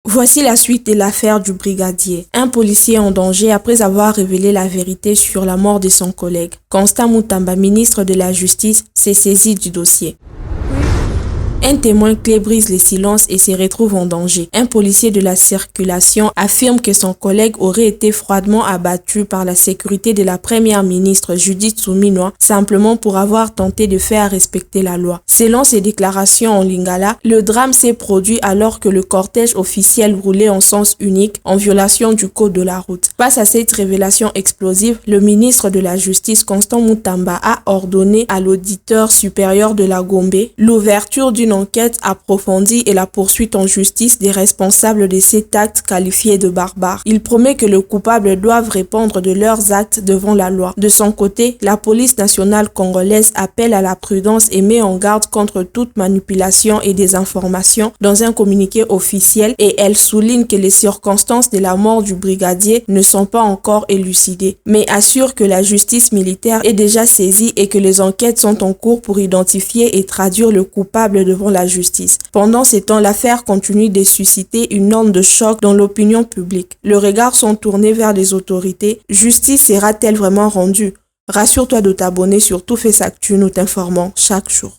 Voici la suite de l'affaire du brigadier. Un policier en danger après avoir révélé la vérité sur la mort de son collègue. Constant Mutamba, ministre de la Justice, s'est saisi du dossier. Un témoin clé brise le silence et se retrouve en danger. Un policier de la circulation affirme que son collègue aurait été froidement abattu par la sécurité de la première ministre Judith Suminwa simplement pour avoir tenté de faire respecter la loi. Selon ses déclarations en lingala, le drame s'est produit alors que le cortège officiel roulait en sens unique en violation du code de la route. Face à cette révélation explosive, le ministre de la Justice Constant Mutamba a ordonné à l'auditeur supérieur de la Gombe l'ouverture d'une enquête approfondie et la poursuite en justice des responsables de cet acte qualifié de barbare. Il promet que les coupables doivent répondre de leurs actes devant la loi. De son côté, la police nationale congolaise appelle à la prudence et met en garde contre toute manipulation et désinformation dans un communiqué officiel, et elle souligne que les circonstances de la mort du brigadier ne sont pas encore élucidées, mais assure que la justice militaire est déjà saisie et que les enquêtes sont en cours pour identifier et traduire le coupable devant la justice. Pendant ces temps, l'affaire continue de susciter une onde de choc dans l'opinion publique. Les regards sont tournés vers les autorités. Justice sera-t-elle vraiment rendue? Rassure-toi de t'abonner sur Tout Fait Actu, nous t'informons chaque jour.